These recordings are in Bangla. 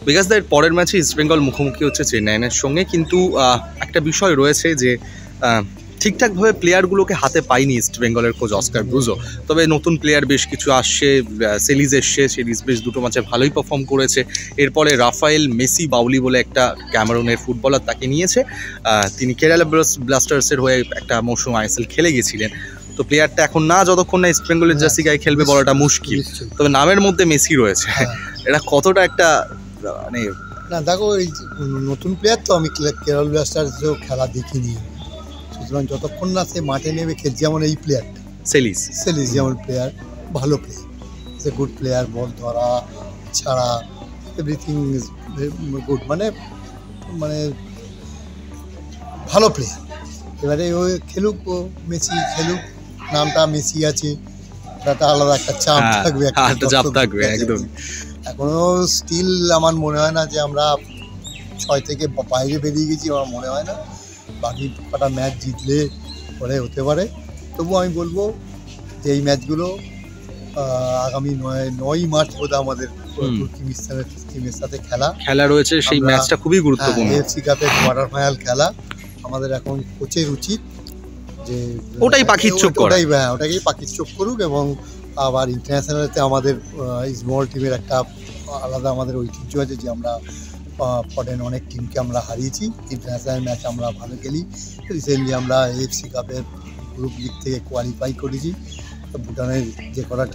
বিকজ এর পরের ম্যাচে ইস্ট বেঙ্গল মুখোমুখি হচ্ছে চেন্নাইয়ের সঙ্গে, কিন্তু একটা বিষয় রয়েছে যে ঠিকঠাকভাবে প্লেয়ারগুলোকে হাতে পায়নি ইস্ট বেঙ্গলের কোচ অস্কার ব্রুজো। তবে নতুন প্লেয়ার বেশ কিছু আসছে, সেলিজ এসছে, সেলিজ বেশ দুটো ম্যাচে ভালোই পারফর্ম করেছে। এরপরে রাফায়েল মেসি বাউলি বলে একটা ক্যামেরুনের ফুটবলার তাকে নিয়েছে, তিনি কেরালা ব্লাস্টার্সের হয়ে একটা মৌসুম আইএসএল খেলে গেছিলেন। তো প্লেয়ারটা এখন না, যতক্ষণ না ইস্ট বেঙ্গলের জার্সি গায়ে খেলবে বলাটা মুশকিল। তবে নামের মধ্যে মেসি রয়েছে, এটা কতটা একটা মানে না দেখো, এই নতুন প্লেয়ার তো আমি কেরল ব্লাস্টার্সেও খেলা দেখিনি, সুতরাং যতক্ষণ না সে মাঠে নেমে খেলছে, যেমন এই প্লেয়ারটা সেলিস যেমন প্লেয়ার, ভালো প্লেয়ার, সে গুড প্লেয়ার, বল ধরা ছাড়া এভরিথিং ইজ গুড, মানে ভালো প্লেয়ার। এবারে ওই খেলুক, ও মেসি খেলুক, নামটা মেসি আছে, একটা আলাদা একটা চাপ থাকবে, একটা চাপ থাকবে একদম। এখনো স্টিল আমার মনে হয় না যে আমরা 6 থেকে বাইরে বেরিয়ে গেছি, আমার মনে হয় না। বাকি কটা ম্যাচ জিতলে পরে হতে পারে। তবু আমি বলবো যে এই ম্যাচগুলো আগামী 9ই মার্চ বোধহয় আমাদের টিমের সাথে খেলা রয়েছে, সেই ম্যাচটা খুবই গুরুত্বপূর্ণ। এএফসি কাপের কোয়ার্টার ফাইনাল খেলা। আমাদের এখন কোচের উচিত যে ওটাকেই পাখির চোখ করুক, এবং আবার ইন্টারন্যাশনালেতে আমাদের স্মল টিমের একটা আলাদা আমাদের ঐতিহ্য আছে যে আমরা ফরেন অনেক টিমকে আমরা হারিয়েছি, ইন্টারন্যাশনাল ম্যাচ আমরা ভালো খেলি। রিসেন্টলি আমরা এএফসি কাপের গ্রুপ লিগ থেকে কোয়ালিফাই করেছি। ভুটানের যে কটা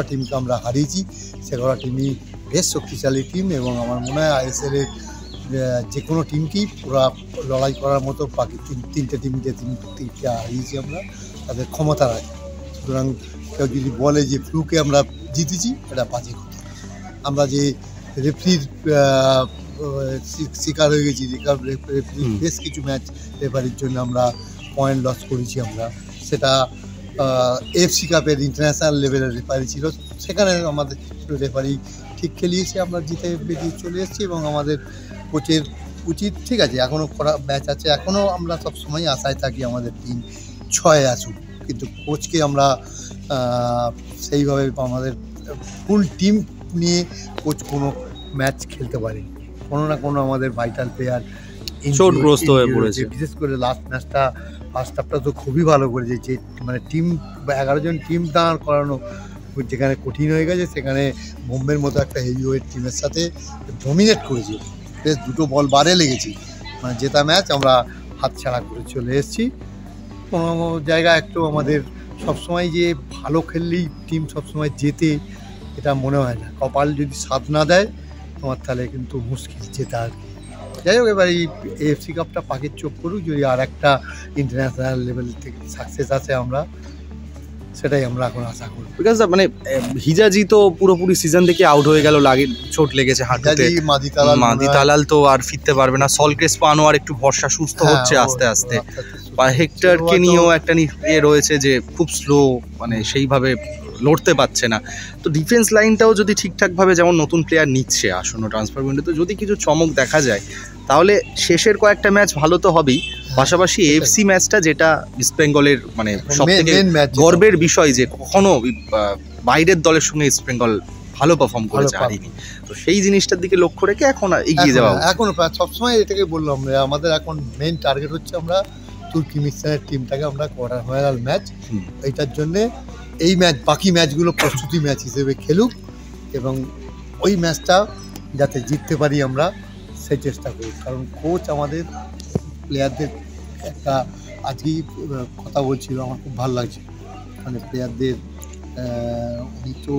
টিমকে আমরা হারিয়েছি, সে কটা টিমই বেশ শক্তিশালী টিম, এবং আমার মনে হয় আইএসএলের যে কোনো টিমকেই পুরা লড়াই করার মতো বাকি তিনটে টিম যে তিনটে হারিয়েছি আমরা, তাদের ক্ষমতা রাখে। সুতরাং কেউ যদি বলে যে ফ্লুকে আমরা জিতেছি, এটা বাজে কথা। আমরা যে রেফারির শিকার হয়ে গেছি, রেফারির বেশ কিছু ম্যাচ রেফারির জন্য আমরা পয়েন্ট লস করেছি আমরা, সেটা এএফসি কাপের ইন্টারন্যাশনাল লেভেলের রেফারি ছিল, সেখানে আমাদের রেফারি ঠিক খেলিয়েছে, আমরা জিতে বেরিয়ে চলে এসেছি। এবং আমাদের কোচের উচিত, ঠিক আছে এখনও ম্যাচ আছে, এখনও আমরা সবসময় আশায় থাকি আমাদের টিম 6 আসুক, কিন্তু কোচকে আমরা সেইভাবে আমাদের ফুল টিম নিয়ে কোচ কোনো ম্যাচ খেলতে পারেনি, কোনো না কোনো আমাদের ভাইটাল প্লেয়ার চোটগ্রস্ত হয়ে পড়েছে। বিশেষ করে লাস্ট ম্যাচটা, ফার্স্ট হাফটা তো খুবই ভালো করেছে, যে মানে টিম 11 জন টিম দাঁড় করানো যেখানে কঠিন হয়ে গেছে, সেখানে বোম্বের মতো একটা হেভিওয়েট টিমের সাথে ডমিনেট করেছে, বেশ দুটো বল বারে লেগেছি, মানে জেতা ম্যাচ আমরা হাতছাড়া করে চলে এসেছি। কোনো জায়গায় একটু আমাদের সবসময় যে ভালো খেললেই টিম সবসময় জেতে, এটা মনে হয় না। কপাল যদি সাথ না দেয় তোমার, তাহলে কিন্তু মুশকিল জেতা আর কি। যাই হোক, এবার এই এএফসি কাপটা পাখির চোখ করুক, যদি আর একটা ইন্টারন্যাশনাল লেভেল থেকে সাকসেস আসে, আমরা সেটাই আমরা এখন আশা করি। বিকজ মানে হিজাজি তো পুরোপুরি সিজন থেকে আউট হয়ে গেল, চোট লেগেছে হাঁটুতে। মাদি তালাল তো আর ফিরতে পারবে না। সল ক্রেসপো আনোয়ার একটু ভরসা, সুস্থ হচ্ছে আস্তে আস্তে। বা হেক্টরকে নিয়েও একটা রয়েছে যে খুব স্লো, মানে সেইভাবে লড়তে পারছে না। তো ডিফেন্স লাইনটাও যদি ঠিকঠাকভাবে, যেমন নতুন প্লেয়ার নিচ্ছে আসন্ন ট্রান্সফার উইন্ডোতে, যদি কিছু চমক দেখা যায়, তাহলে শেষের কয়েকটা ম্যাচ ভালো তো হবেই, পাশাপাশি এএফসি ম্যাচটা, যেটা ইস্ট বেঙ্গলের মানে সবথেকে গর্বের বিষয়, যে কখনো বাইরের দলের সঙ্গে ইস্ট বেঙ্গল ভালো পারফর্ম করেছে, হারিনি। তো সেই জিনিসটার দিকে লক্ষ্য রেখে এখন এগিয়ে যাওয়া। এখন সবসময় এটাকে বললাম, আমাদের এখন মেইন টার্গেট হচ্ছে আমরা তুর্কমেনিস্তানের টিমটাকে আমরা কোয়ার্টার ফাইনাল ম্যাচ, এইটার জন্যে এই ম্যাচ, বাকি ম্যাচগুলো প্রস্তুতি ম্যাচ হিসেবে খেলুক, এবং ওই ম্যাচটা যাতে জিততে পারি আমরা, সেই চেষ্টা করি। কারণ কোচ আমাদের প্লেয়ারদের একটা, আজকেই কথা বলছিল, আমার খুব ভালো লাগছে, মানে প্লেয়ারদের উনি তো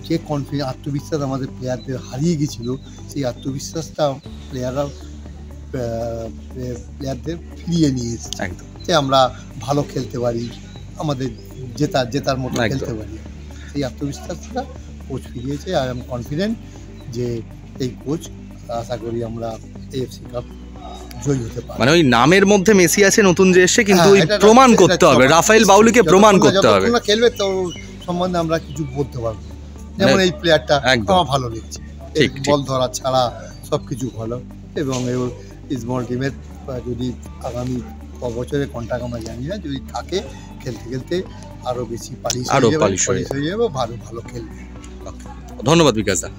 যে কনফিডেন্স, আত্মবিশ্বাস আমাদের প্লেয়ারদের হারিয়ে গেছিলো, সেই আত্মবিশ্বাসটা প্লেয়ারদের ফিরিয়ে নিয়ে এসেছে, একদম, যে আমরা ভালো খেলতে পারি, আমাদের জেতার মতো খেলতে পারি। সেই আত্মবিশ্বাসটা কোচ ফিরিয়েছে, আর আমি কনফিডেন্ট যে এই কোচ, আশা করি আমরা এএফসি কাপ জয়ী হতে পারি। মানে ওই নামের মধ্যে মেসি আছে নতুন যে এসে, কিন্তু প্রমাণ করতে হবে, রাফায়েল বাউলিকে প্রমাণ করতে হবে। যতক্ষণ খেলবে তো সম্বন্ধে আমরা কিছু বলতে পারবো, যেমন এই প্লেয়ারটা আমার ভালো লেগেছে, বল ধরা ছাড়া সব কিছু ভালো। এবং স্মল টিমের যদি আগামী বছরের কন্ট্রাক্ট আমরা জানি না, যদি থাকে, খেলতে খেলতে আরও বেশি পালিশ হয়ে যাবে, ভালো খেলবে। ধন্যবাদ বিকাশ দা।